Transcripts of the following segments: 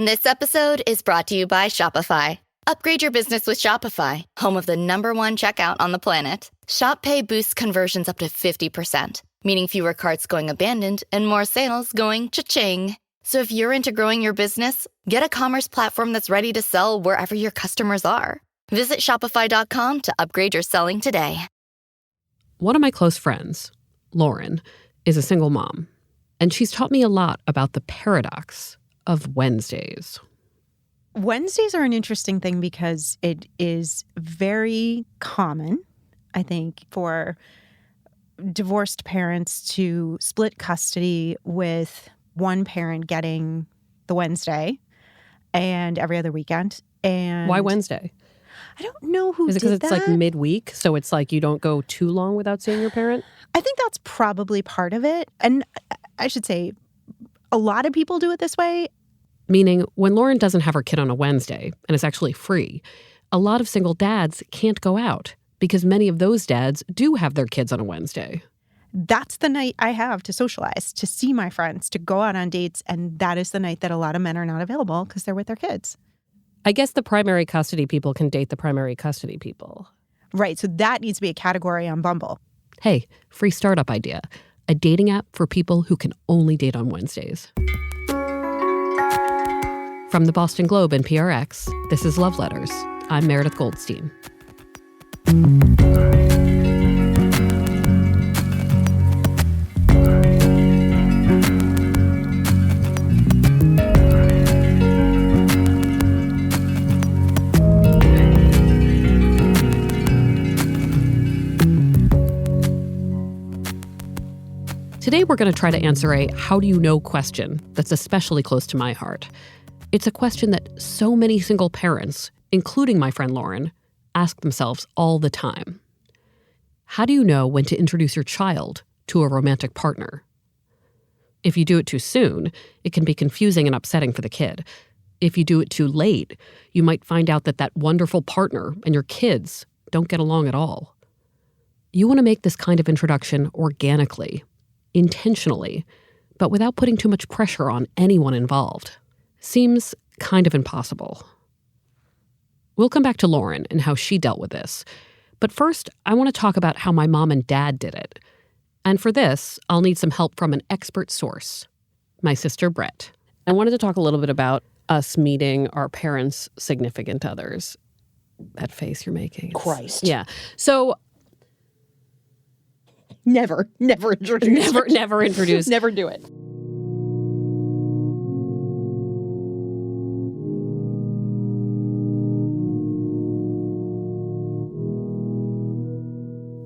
This episode is brought to you by Shopify. Upgrade your business with Shopify, home of the #1 checkout on the planet. Shop Pay boosts conversions up to 50%, meaning fewer carts going abandoned and more sales going cha-ching. So if you're into growing your business, get a commerce platform that's ready to sell wherever your customers are. Visit shopify.com to upgrade your selling today. One of my close friends, Lauren, is a single mom, and she's taught me a lot about the paradox of Wednesdays. Wednesdays are an interesting thing because it is very common, I think, for divorced parents to split custody with one parent getting the Wednesday and every other weekend. And why Wednesday? I don't know who did that. Is it because it's like midweek, so it's like you don't go too long without seeing your parent? I think that's probably part of it. And I should say a lot of people do it this way. Meaning, when Lauren doesn't have her kid on a Wednesday and is actually free, a lot of single dads can't go out because many of those dads do have their kids on a Wednesday. That's the night I have to socialize, to see my friends, to go out on dates, and that is the night that a lot of men are not available because they're with their kids. I guess the primary custody people can date the primary custody people. Right, so that needs to be a category on Bumble. Hey, free startup idea. A dating app for people who can only date on Wednesdays. From the Boston Globe and PRX, this is Love Letters. I'm Meredith Goldstein. Today we're going to try to answer a how do you know question that's especially close to my heart. It's a question that so many single parents, including my friend Lauren, ask themselves all the time. How do you know when to introduce your child to a romantic partner? If you do it too soon, it can be confusing and upsetting for the kid. If you do it too late, you might find out that that wonderful partner and your kids don't get along at all. You want to make this kind of introduction organically, intentionally, but without putting too much pressure on anyone involved. Seems kind of impossible. We'll come back to Lauren and how she dealt with this. But first, I want to talk about how my mom and dad did it. And for this, I'll need some help from an expert source, my sister Brett. I wanted to talk a little bit about us meeting our parents' significant others. That face you're making. Christ. Yeah. So Never introduce. Never introduce. Never do it.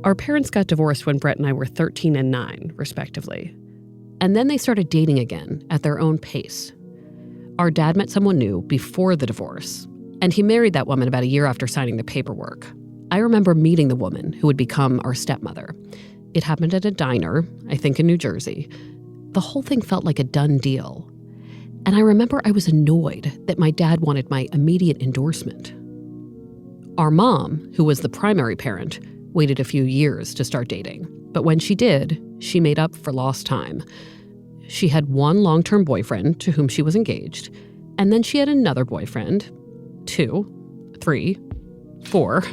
Our parents got divorced when Brett and I were 13 and 9, respectively. And then they started dating again at their own pace. Our dad met someone new before the divorce, and he married that woman about a year after signing the paperwork. I remember meeting the woman who would become our stepmother. It happened at a diner, I think in New Jersey. The whole thing felt like a done deal. And I remember I was annoyed that my dad wanted my immediate endorsement. Our mom, who was the primary parent, waited a few years to start dating. But when she did, she made up for lost time. She had one long-term boyfriend to whom she was engaged, and then she had another boyfriend, 2, 3, 4.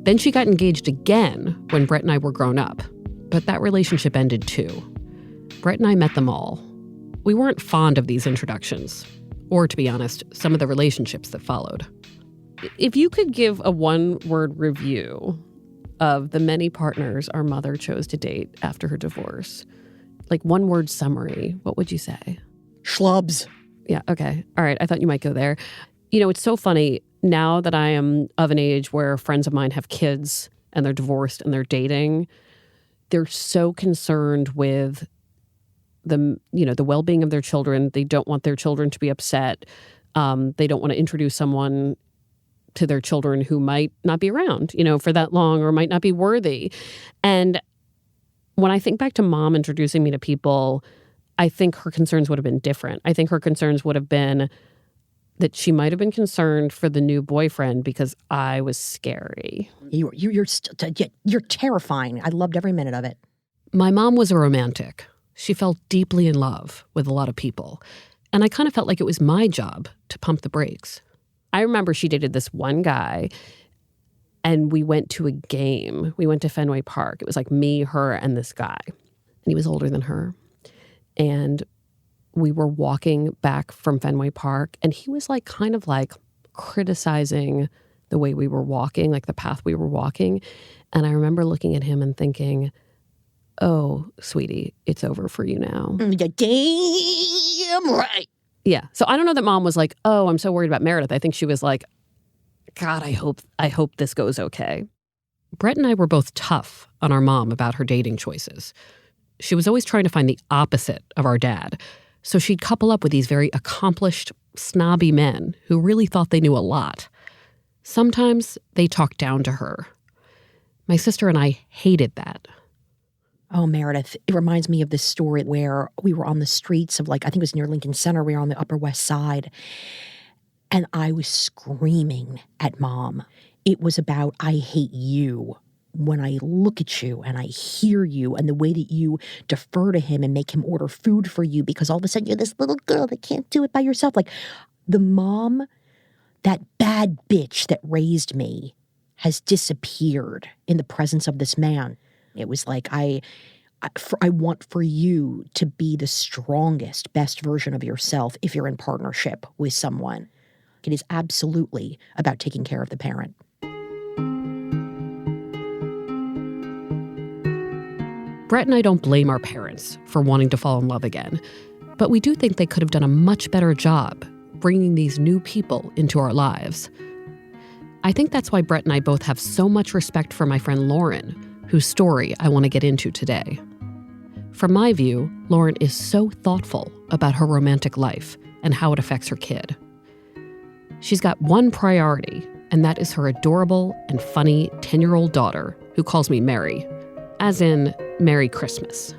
Then she got engaged again when Brett and I were grown up. But that relationship ended too. Brett and I met them all. We weren't fond of these introductions, or to be honest, some of the relationships that followed. If you could give a one-word review of the many partners our mother chose to date after her divorce, like one-word summary, what would you say? Schlubs. Yeah, okay. All right, I thought you might go there. You know, it's so funny, now that I am of an age where friends of mine have kids and they're divorced and they're dating, they're so concerned with the well-being of their children. They don't want their children to be upset. They don't want to introduce someone to their children who might not be around, for that long or might not be worthy. And when I think back to mom introducing me to people, I think her concerns would have been different. I think her concerns would have been that she might have been concerned for the new boyfriend because I was scary. You're terrifying. I loved every minute of it. My mom was a romantic. She fell deeply in love with a lot of people. and I kind of felt like it was my job to pump the brakes. I remember she dated this one guy, and we went to a game. We went to Fenway Park. It was like me, her, and this guy. And he was older than her. And we were walking back from Fenway Park, and he was like kind of like criticizing the way we were walking, like the path we were walking. And I remember looking at him and thinking, oh, sweetie, it's over for you now. Yeah, damn right. Yeah. So I don't know that Mom was like, oh, I'm so worried about Meredith. I think she was like, God, I hope this goes okay. Brett and I were both tough on our mom about her dating choices. She was always trying to find the opposite of our dad. So she'd couple up with these very accomplished, snobby men who really thought they knew a lot. Sometimes they talked down to her. My sister and I hated that. Oh, Meredith, it reminds me of this story where we were on the streets of, like, I think it was near Lincoln Center. We were on the Upper West Side. And I was screaming at Mom. It was about, I hate you. When I look at you and I hear you and the way that you defer to him and make him order food for you because all of a sudden you're this little girl that can't do it by yourself. Like, the mom, that bad bitch that raised me, has disappeared in the presence of this man. It was like, I want for you to be the strongest, best version of yourself if you're in partnership with someone. It is absolutely about taking care of the parent. Brett and I don't blame our parents for wanting to fall in love again, but we do think they could have done a much better job bringing these new people into our lives. I think that's why Brett and I both have so much respect for my friend Lauren, whose story I want to get into today. From my view, Lauren is so thoughtful about her romantic life and how it affects her kid. She's got one priority, and that is her adorable and funny 10-year-old daughter who calls me Mary, as in Merry Christmas.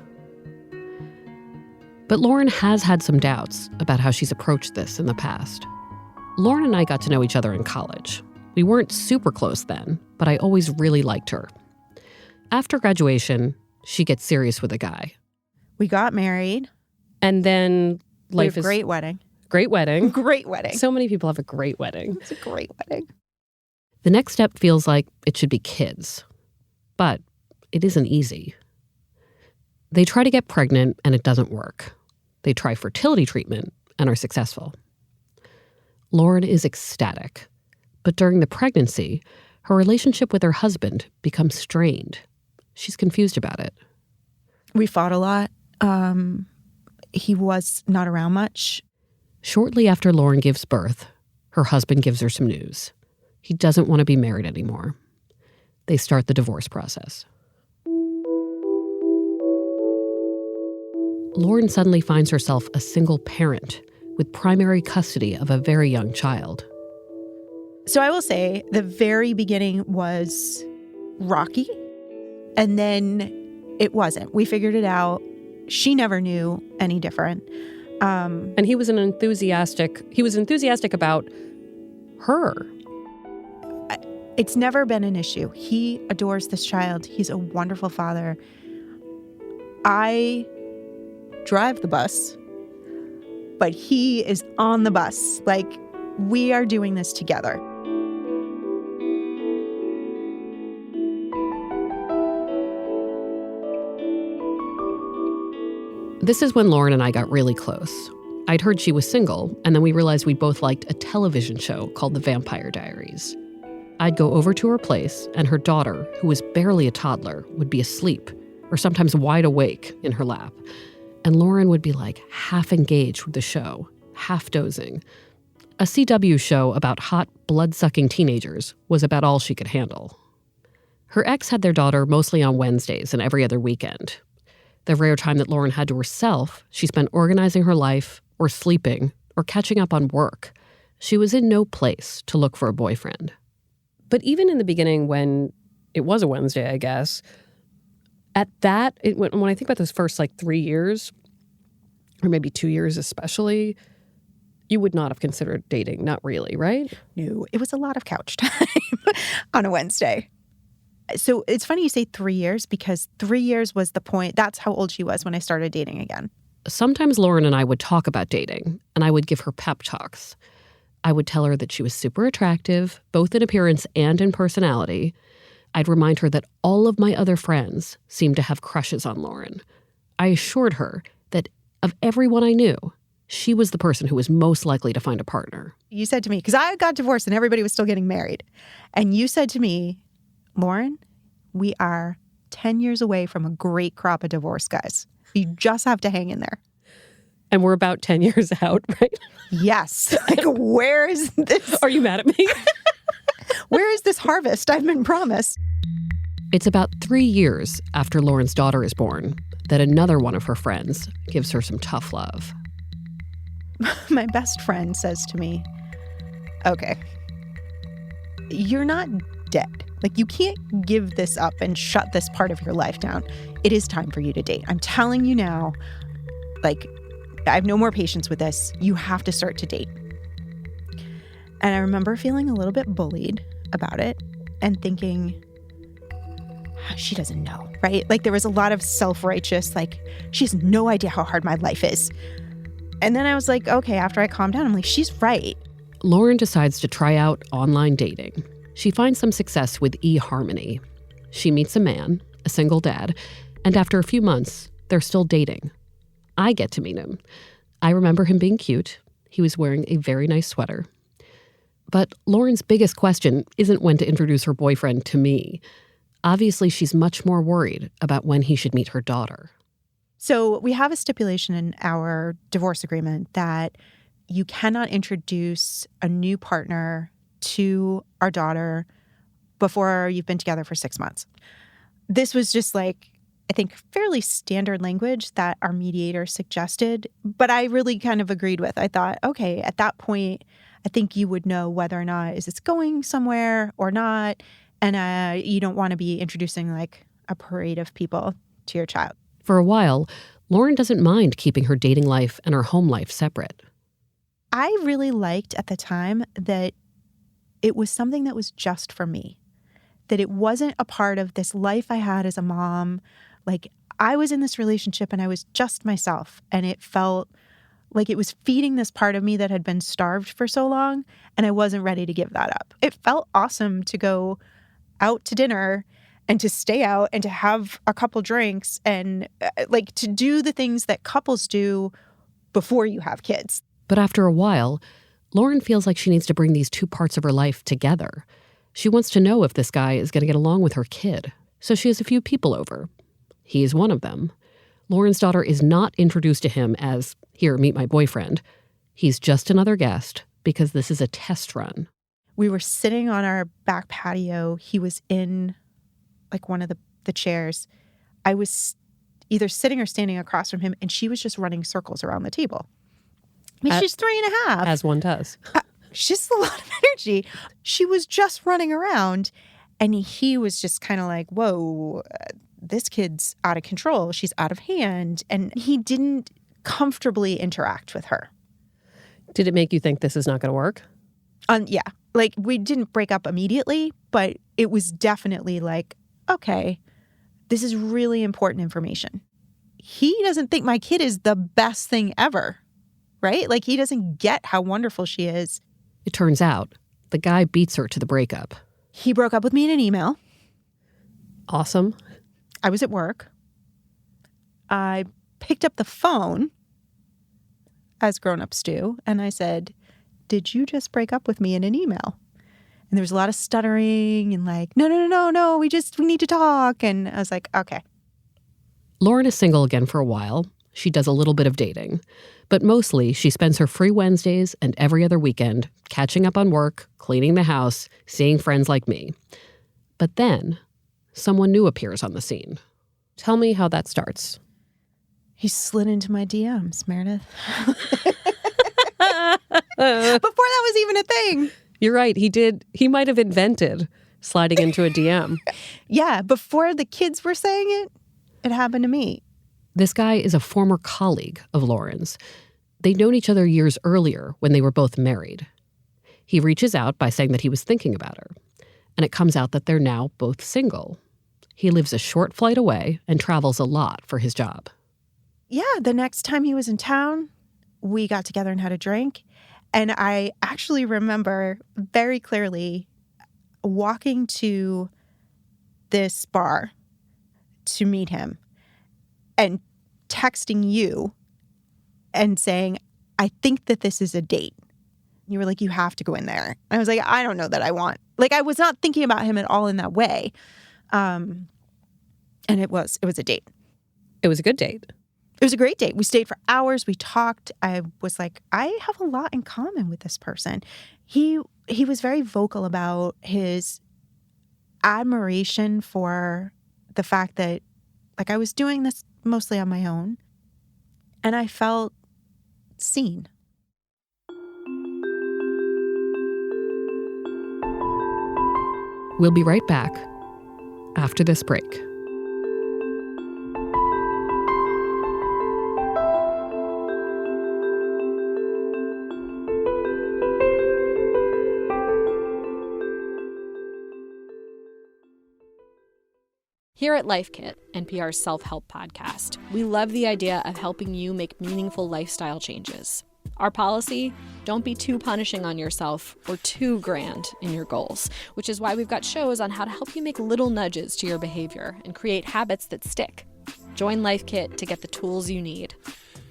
But Lauren has had some doubts about how she's approached this in the past. Lauren and I got to know each other in college. We weren't super close then, but I always really liked her. After graduation, she gets serious with a guy. We got married. And then life is... Great wedding. Great wedding. Great wedding. So many people have a great wedding. It's a great wedding. The next step feels like it should be kids. But it isn't easy. They try to get pregnant and it doesn't work. They try fertility treatment and are successful. Lauren is ecstatic. But during the pregnancy, her relationship with her husband becomes strained. She's confused about it. We fought a lot. He was not around much. Shortly after Lauren gives birth, her husband gives her some news. He doesn't want to be married anymore. They start the divorce process. Lauren suddenly finds herself a single parent with primary custody of a very young child. So I will say the very beginning was rocky, and then it wasn't. We figured it out. She never knew any different. And he was enthusiastic about her. It's never been an issue. He adores this child. He's a wonderful father. I drive the bus, but he is on the bus. Like, we are doing this together. This is when Lauren and I got really close. I'd heard she was single, and then we realized we both liked a television show called The Vampire Diaries. I'd go over to her place, and her daughter, who was barely a toddler, would be asleep, or sometimes wide awake in her lap. And Lauren would be like half engaged with the show, half dozing. A CW show about hot, blood-sucking teenagers was about all she could handle. Her ex had their daughter mostly on Wednesdays and every other weekend. The rare time that Lauren had to herself, she spent organizing her life, or sleeping, or catching up on work. She was in no place to look for a boyfriend. But even in the beginning, when it was a Wednesday, I guess, at that, when I think about those first 3 years, or maybe 2 years especially, you would not have considered dating. Not really, right? No, it was a lot of couch time on a Wednesday. So it's funny you say 3 years, because 3 years was the point. That's how old she was when I started dating again. sometimes Lauren and I would talk about dating, and I would give her pep talks. I would tell her that she was super attractive, both in appearance and in personality. I'd remind her that all of my other friends seemed to have crushes on Lauren. I assured her that of everyone I knew, she was the person who was most likely to find a partner. You said to me, because I got divorced and everybody was still getting married. And you said to me, Lauren, we are 10 years away from a great crop of divorce guys. You just have to hang in there. And we're about 10 years out, right? Yes. Like, where is this? Are you mad at me? Where is this harvest I've been promised? It's about 3 years after Lauren's daughter is born that another one of her friends gives her some tough love. My best friend says to me, okay, you're not dead. Like, you can't give this up and shut this part of your life down. It is time for you to date. I'm telling you now, like, I have no more patience with this. You have to start to date. And I remember feeling a little bit bullied about it and thinking, she doesn't know, right? Like, there was a lot of self-righteous, like, she has no idea how hard my life is. And then I was like, okay, after I calmed down, I'm like, she's right. Lauren decides to try out online dating. She finds some success with eHarmony. She meets a man, a single dad, and after a few months, they're still dating. I get to meet him. I remember him being cute. He was wearing a very nice sweater. But Lauren's biggest question isn't when to introduce her boyfriend to me. Obviously, she's much more worried about when he should meet her daughter. So we have a stipulation in our divorce agreement that you cannot introduce a new partner to our daughter before you've been together for 6 months. This was just like, I think, fairly standard language that our mediator suggested, but I really kind of agreed with. I thought, okay, at that point, I think you would know whether or not is this going somewhere or not, and you don't want to be introducing like a parade of people to your child. For a while, Lauren doesn't mind keeping her dating life and her home life separate. I really liked at the time that it was something that was just for me, that it wasn't a part of this life I had as a mom. Like, I was in this relationship and I was just myself, and it felt like it was feeding this part of me that had been starved for so long, and I wasn't ready to give that up. It felt awesome to go out to dinner and to stay out and to have a couple drinks and like to do the things that couples do before you have kids. But after a while, Lauren feels like she needs to bring these two parts of her life together. She wants to know if this guy is going to get along with her kid, so she has a few people over. He is one of them. Lauren's daughter is not introduced to him as, here, meet my boyfriend. He's just another guest because this is a test run. We were sitting on our back patio. He was in like one of the chairs. I was either sitting or standing across from him, and she was just running circles around the table. I mean, she's 3.5. As one does. She's just a lot of energy. She was just running around, and he was just kind of like, whoa, this kid's out of control. She's out of hand. And he didn't comfortably interact with her. Did it make you think this is not going to work? Yeah. Like, we didn't break up immediately, but it was definitely like, okay, this is really important information. He doesn't think my kid is the best thing ever, right? Like, he doesn't get how wonderful she is. It turns out the guy beats her to the breakup. He broke up with me in an email. Awesome. I was at work. I picked up the phone, as grown-ups do, and I said, did you just break up with me in an email? And there was a lot of stuttering and like, no, we need to talk. And I was like, okay. Lauren is single again for a while. She does a little bit of dating. But mostly, she spends her free Wednesdays and every other weekend catching up on work, cleaning the house, seeing friends like me. But then, someone new appears on the scene. Tell me how that starts. He slid into my DMs, Meredith. Before that was even a thing. You're right. He did. He might have invented sliding into a DM. Yeah. Before the kids were saying it, it happened to me. This guy is a former colleague of Lauren's. They'd known each other years earlier when they were both married. He reaches out by saying that he was thinking about her. And it comes out that they're now both single. He lives a short flight away and travels a lot for his job. yeah, the next time he was in town, we got together and had a drink. And I actually remember very clearly walking to this bar to meet him and texting you and saying, I think that this is a date. You were like, you have to go in there. And I was like, I don't know that I want. Like, I was not thinking about him at all in that way. And it was a date. It was a good date. It was a great date. We stayed for hours. We talked. I was like, I have a lot in common with this person. He was very vocal about his admiration for the fact that, like, I was doing this mostly on my own. And I felt seen. We'll be right back after this break. Here at Life Kit, NPR's self-help podcast, we love the idea of helping you make meaningful lifestyle changes. Our policy, don't be too punishing on yourself or too grand in your goals, which is why we've got shows on how to help you make little nudges to your behavior and create habits that stick. Join Life Kit to get the tools you need.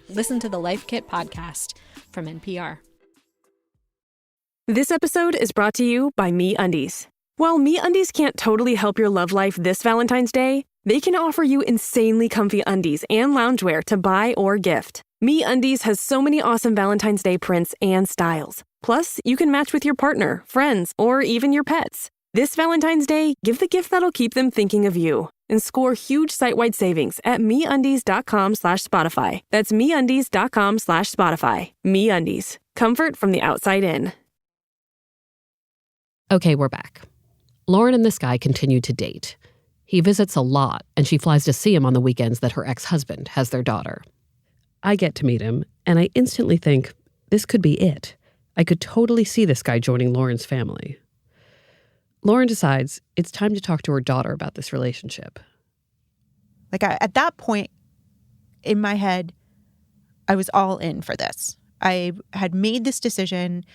Listen to the Life Kit podcast from NPR. This episode is brought to you by MeUndies. While MeUndies can't totally help your love life this Valentine's Day, they can offer you insanely comfy undies and loungewear to buy or gift. MeUndies has so many awesome Valentine's Day prints and styles. Plus, you can match with your partner, friends, or even your pets. This Valentine's Day, give the gift that'll keep them thinking of you and score huge site-wide savings at MeUndies.com/Spotify. That's MeUndies.com/Spotify. MeUndies. Comfort from the outside in. Okay, we're back. Lauren and this guy continue to date. He visits a lot, and she flies to see him on the weekends that her ex-husband has their daughter. I get to meet him, and I instantly think, this could be it. I could totally see this guy joining Lauren's family. Lauren decides it's time to talk to her daughter about this relationship. Like, at that point in my head, I was all in for this. I had made this decision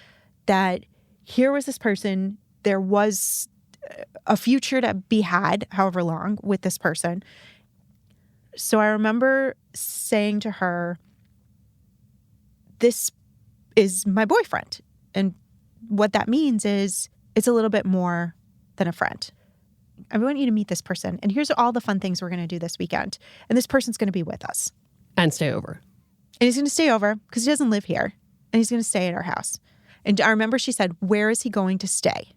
that here was this person, there was a future to be had, however long, with this person. So I remember saying to her, this is my boyfriend. And what that means is it's a little bit more than a friend. I want you to meet this person. And here's all the fun things we're going to do this weekend. And this person's going to be with us. And stay over. And he's going to stay over because he doesn't live here. And he's going to stay at our house. And I remember she said, where is he going to stay?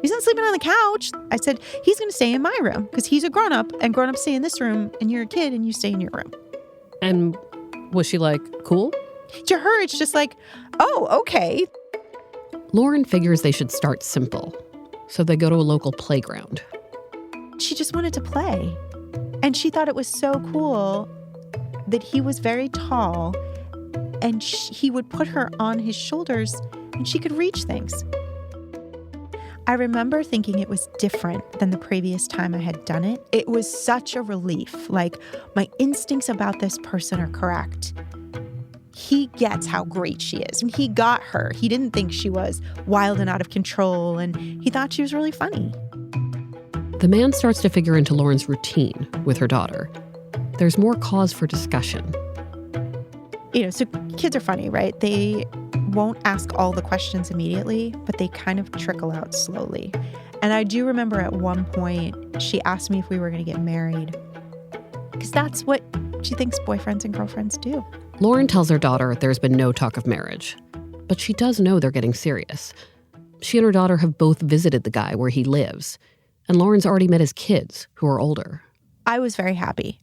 He's not sleeping on the couch. I said, he's going to stay in my room because he's a grown-up and grown-ups stay in this room and you're a kid and you stay in your room. And was she like, cool? To her, it's just like, oh, okay. Lauren figures they should start simple. So they go to a local playground. She just wanted to play. And she thought it was so cool that he was very tall and he would put her on his shoulders and she could reach things. I remember thinking it was different than the previous time I had done it. It was such a relief. Like, my instincts about this person are correct. He gets how great she is. And he got her. He didn't think she was wild and out of control. And he thought she was really funny. The man starts to figure into Lauren's routine with her daughter. There's more cause for discussion. So kids are funny, right? They won't ask all the questions immediately, but they kind of trickle out slowly. And I do remember at one point, she asked me if we were going to get married, because that's what she thinks boyfriends and girlfriends do. Lauren tells her daughter there's been no talk of marriage, but she does know they're getting serious. She and her daughter have both visited the guy where he lives, and Lauren's already met his kids, who are older. I was very happy.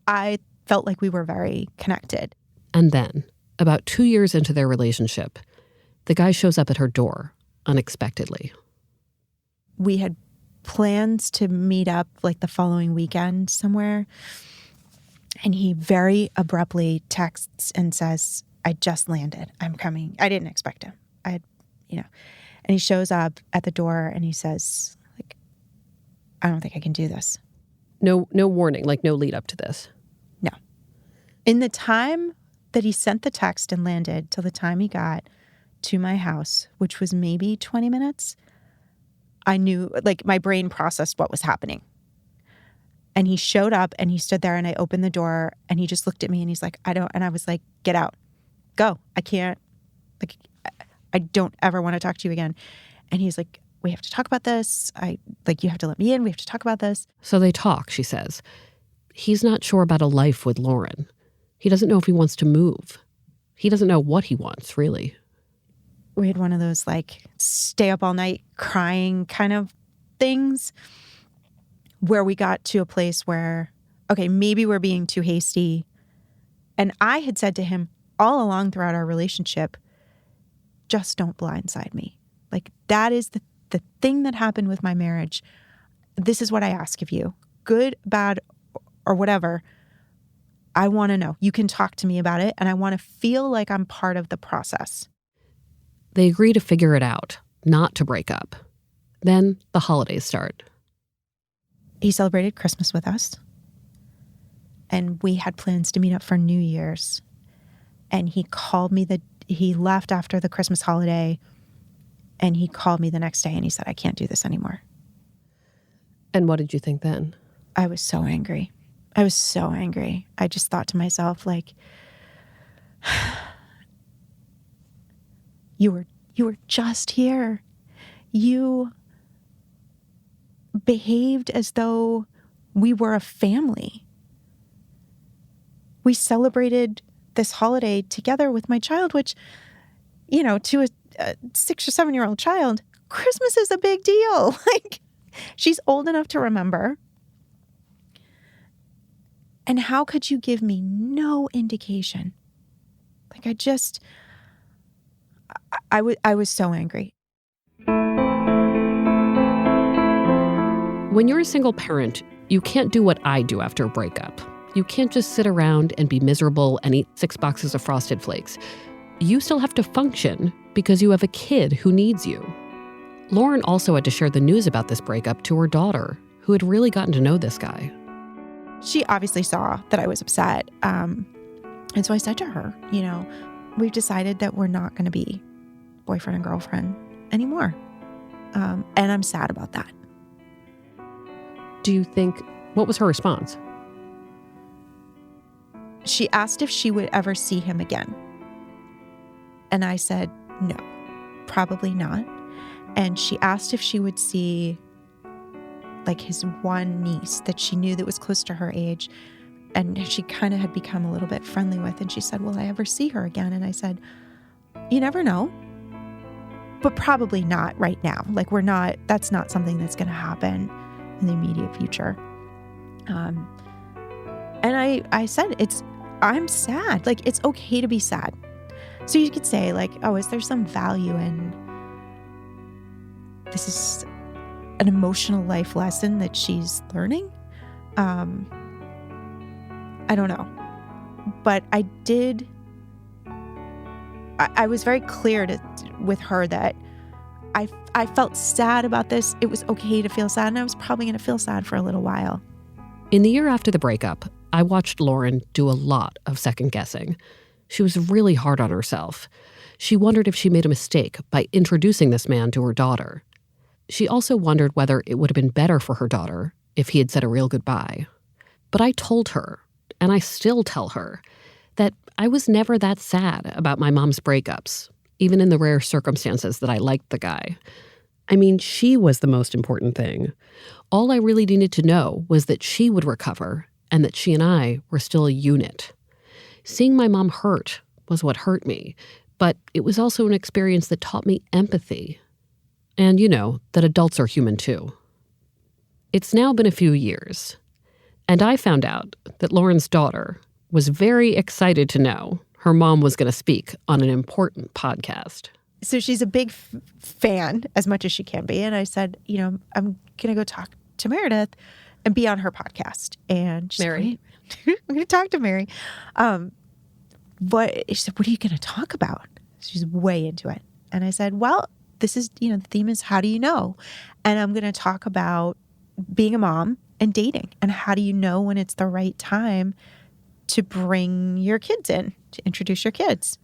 I felt like we were very connected. And then, about 2 years into their relationship, the guy shows up at her door unexpectedly. We had plans to meet up like the following weekend somewhere. And he very abruptly texts and says, I just landed. I'm coming. I didn't expect him. And he shows up at the door and he says, like, I don't think I can do this. No warning, like no lead up to this. In the time that he sent the text and landed till the time he got to my house, which was maybe 20 minutes, I knew, like, my brain processed what was happening. And he showed up and he stood there and I opened the door and he just looked at me and he's like, and I was like, get out, go. I can't, like, I don't ever want to talk to you again. And he's like, we have to talk about this. You have to let me in. We have to talk about this. So they talk, she says. He's not sure about a life with Lauren. He doesn't know if he wants to move. He doesn't know what he wants, really. We had one of those, like, stay up all night crying kind of things where we got to a place where, okay, maybe we're being too hasty. And I had said to him all along throughout our relationship, just don't blindside me. Like, that is the thing that happened with my marriage. This is what I ask of you. Good, bad, or whatever. I want to know. You can talk to me about it, and I want to feel like I'm part of the process. They agree to figure it out, not to break up. Then the holidays start. He celebrated Christmas with us, and we had plans to meet up for New Year's. And he called me he left after the Christmas holiday, and he called me the next day and he said, I can't do this anymore. And what did you think then? I was so angry. I was so angry. I just thought to myself, like, you were just here. You behaved as though we were a family. We celebrated this holiday together with my child, which, you know, to a 6 or 7-year-old child, Christmas is a big deal. Like, she's old enough to remember. And how could you give me no indication? Like, I was so angry. When you're a single parent, you can't do what I do after a breakup. You can't just sit around and be miserable and eat 6 boxes of Frosted Flakes. You still have to function because you have a kid who needs you. Lauren also had to share the news about this breakup to her daughter, who had really gotten to know this guy. She obviously saw that I was upset. And so I said to her, you know, we've decided that we're not going to be boyfriend and girlfriend anymore. And I'm sad about that. Do you think, what was her response? She asked if she would ever see him again. And I said, no, probably not. And she asked if she would see, like, his one niece that she knew that was close to her age and she kind of had become a little bit friendly with. And she said, will I ever see her again? And I said, you never know, but probably not right now. Like, that's not something that's going to happen in the immediate future. And I said, I'm sad. Like, it's okay to be sad. So you could say, like, oh, is there some value in this is an emotional life lesson that she's learning? I don't know. But I was very clear with her that I felt sad about this. It was okay to feel sad, and I was probably going to feel sad for a little while. In the year after the breakup, I watched Lauren do a lot of second guessing. She was really hard on herself. She wondered if she made a mistake by introducing this man to her daughter. She also wondered whether it would have been better for her daughter if he had said a real goodbye. But I told her, and I still tell her, that I was never that sad about my mom's breakups, even in the rare circumstances that I liked the guy. I mean, she was the most important thing. All I really needed to know was that she would recover and that she and I were still a unit. Seeing my mom hurt was what hurt me, but it was also an experience that taught me empathy. And, you know, that adults are human too. It's now been a few years, and I found out that Lauren's daughter was very excited to know her mom was going to speak on an important podcast. So she's a big fan, as much as she can be. And I said, you know, I'm going to go talk to Meredith and be on her podcast. And she's Mary. I'm going to talk to Mary. But she said, what are you going to talk about? She's way into it. And I said, well, this is, you know, the theme is how do you know? And I'm going to talk about being a mom and dating. And how do you know when it's the right time to bring your kids in, to introduce your kids.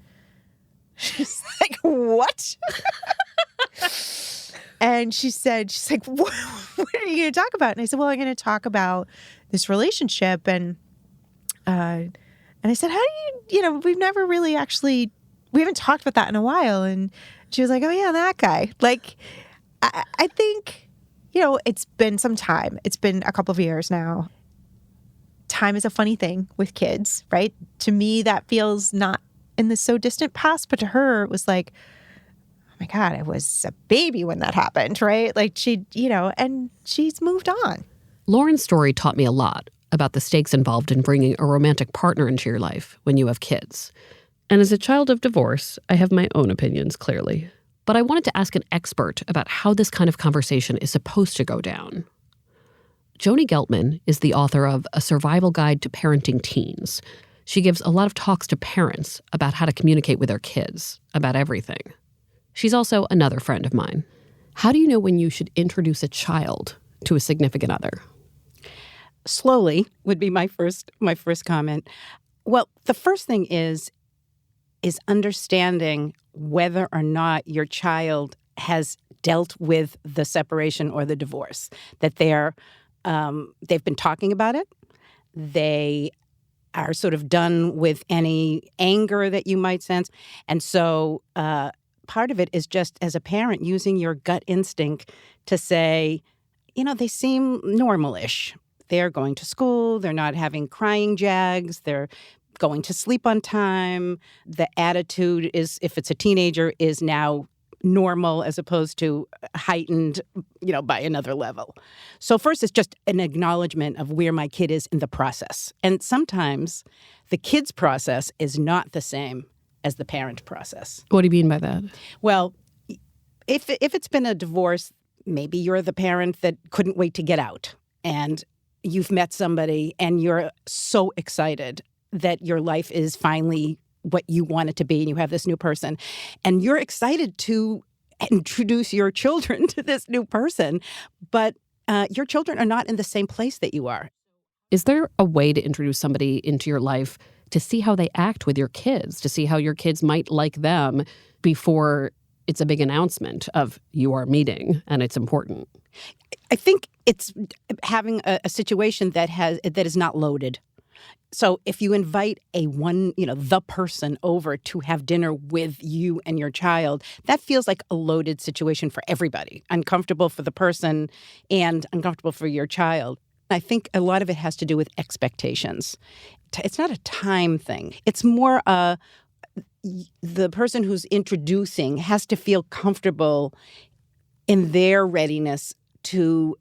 She's like, what? And she's like, what are you going to talk about? And I said, well, I'm going to talk about this relationship. And I said, how do you, we've never really we haven't talked about that in a while. And she was like, oh yeah, that guy. Like, I think, it's been some time. It's been a couple of years now. Time is a funny thing with kids, right? To me, that feels not in the so distant past, but to her, it was like, oh my God, I was a baby when that happened, right? Like and she's moved on. Lauren's story taught me a lot about the stakes involved in bringing a romantic partner into your life when you have kids. And as a child of divorce, I have my own opinions, clearly. But I wanted to ask an expert about how this kind of conversation is supposed to go down. Joni Geltman is the author of A Survival Guide to Parenting Teens. She gives a lot of talks to parents about how to communicate with their kids, about everything. She's also another friend of mine. How do you know when you should introduce a child to a significant other? Slowly would be my first comment. Well, the first thing is understanding whether or not your child has dealt with the separation or the divorce, that they've been talking about it. They are sort of done with any anger that you might sense. And so part of it is just, as a parent, using your gut instinct to say, they seem normal-ish. They're going to school. They're not having crying jags. They're going to sleep on time. The attitude is, if it's a teenager, is now normal as opposed to heightened, by another level. So first, it's just an acknowledgement of where my kid is in the process. And sometimes the kid's process is not the same as the parent process. What do you mean by that? Well, if it's been a divorce, maybe you're the parent that couldn't wait to get out, and you've met somebody and you're so excited that your life is finally what you want it to be, and you have this new person, and you're excited to introduce your children to this new person, but your children are not in the same place that you are. Is there a way to introduce somebody into your life to see how they act with your kids, to see how your kids might like them before it's a big announcement of you are meeting and it's important? I think it's having a situation that is not loaded. So if you invite the person over to have dinner with you and your child, that feels like a loaded situation for everybody. Uncomfortable for the person and uncomfortable for your child. I think a lot of it has to do with expectations. It's not a time thing. It's more the person who's introducing has to feel comfortable in their readiness to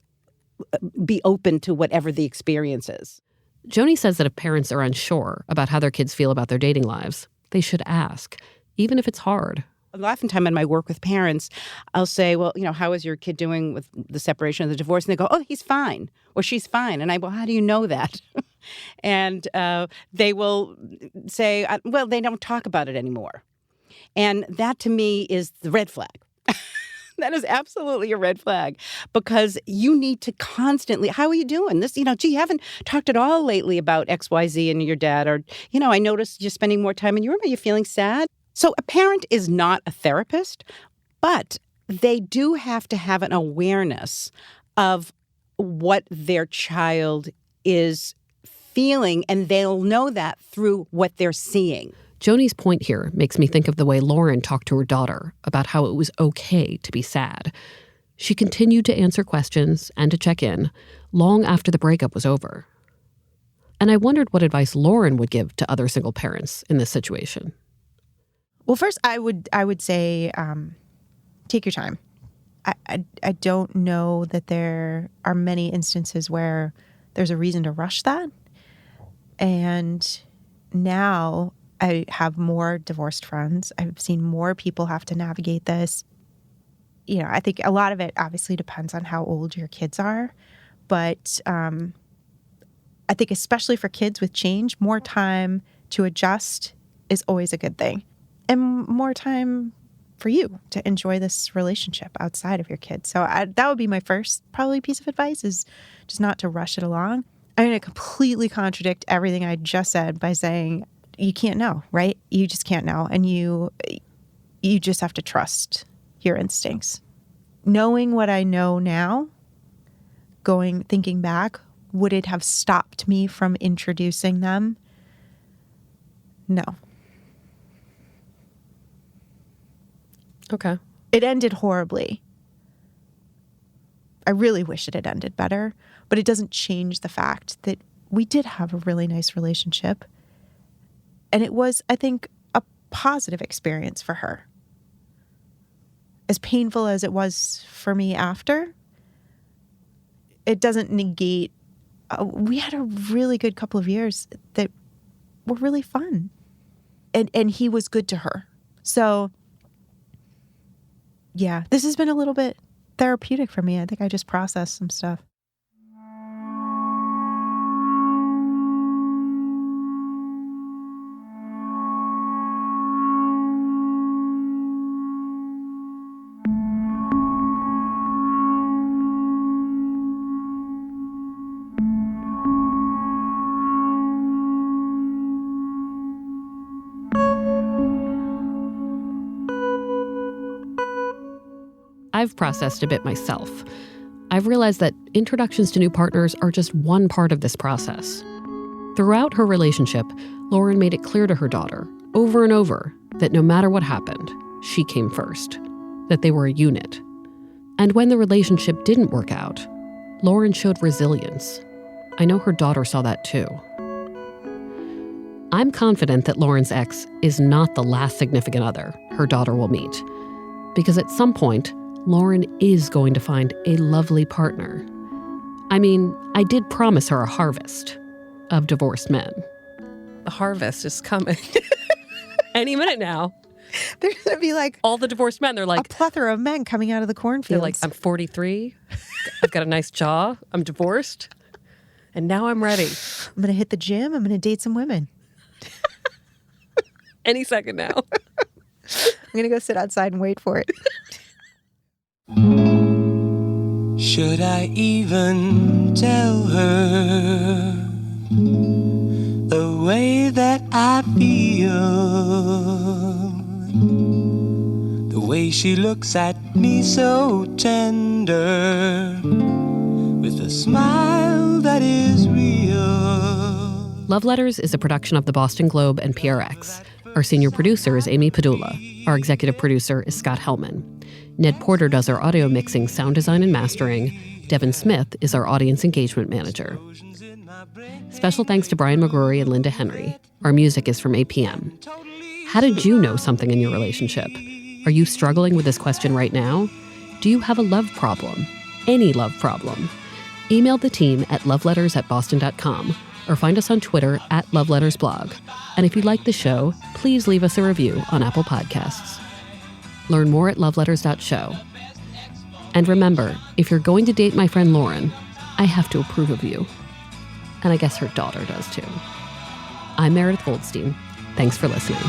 be open to whatever the experience is. Joni says that if parents are unsure about how their kids feel about their dating lives, they should ask, even if it's hard. Oftentimes in my work with parents, I'll say, well, how is your kid doing with the separation or the divorce? And they go, oh, he's fine, or she's fine. And well, how do you know that? And they will say, well, they don't talk about it anymore. And that to me is the red flag. That is absolutely a red flag, because you need to constantly, how are you doing? This, you haven't talked at all lately about XYZ and your dad, or, I noticed you're spending more time in your room. Are you feeling sad? So a parent is not a therapist, but they do have to have an awareness of what their child is feeling, and they'll know that through what they're seeing. Joni's point here makes me think of the way Lauren talked to her daughter about how it was okay to be sad. She continued to answer questions and to check in long after the breakup was over. And I wondered what advice Lauren would give to other single parents in this situation. Well, first, I would say take your time. I don't know that there are many instances where there's a reason to rush that. And now I have more divorced friends. I've seen more people have to navigate this. I think a lot of it obviously depends on how old your kids are. But I think especially for kids with change, more time to adjust is always a good thing. And more time for you to enjoy this relationship outside of your kids. So that would be my first probably piece of advice, is just not to rush it along. I'm going to completely contradict everything I just said by saying you can't know, right? You just can't know. And you just have to trust your instincts. Knowing what I know now, thinking back, would it have stopped me from introducing them? No. Okay. It ended horribly. I really wish it had ended better, but it doesn't change the fact that we did have a really nice relationship. And it was, I think, a positive experience for her. As painful as it was for me after, it doesn't negate. We had a really good couple of years that were really fun. And he was good to her. So, yeah, this has been a little bit therapeutic for me. I think I just processed some stuff. I've processed a bit myself. I've realized that introductions to new partners are just one part of this process. Throughout her relationship, Lauren made it clear to her daughter, over and over, that no matter what happened, she came first, that they were a unit. And when the relationship didn't work out, Lauren showed resilience. I know her daughter saw that too. I'm confident that Lauren's ex is not the last significant other her daughter will meet, because at some point, Lauren is going to find a lovely partner. I mean, I did promise her a harvest of divorced men. The harvest is coming. Any minute now. There's going to be like All the divorced men, they're like, a plethora of men coming out of the cornfields. They're like, I'm 43. I've got a nice jaw. I'm divorced. And now I'm ready. I'm going to hit the gym. I'm going to date some women. Any second now. I'm going to go sit outside and wait for it. Should I even tell her the way that I feel? The way she looks at me so tender, with a smile that is real. Love Letters is a production of the Boston Globe and PRX. Our senior producer is Amy Padula. Our executive producer is Scott Hellman. Ned Porter does our audio mixing, sound design, and mastering. Devin Smith is our audience engagement manager. Special thanks to Brian McGrory and Linda Henry. Our music is from APM. How did you know something in your relationship? Are you struggling with this question right now? Do you have a love problem? Any love problem? Email the team at loveletters@boston.com or find us on Twitter @lovelettersblog. And if you like the show, please leave us a review on Apple Podcasts. Learn more at loveletters.show. And remember, if you're going to date my friend Lauren, I have to approve of you. And I guess her daughter does too. I'm Meredith Goldstein. Thanks for listening.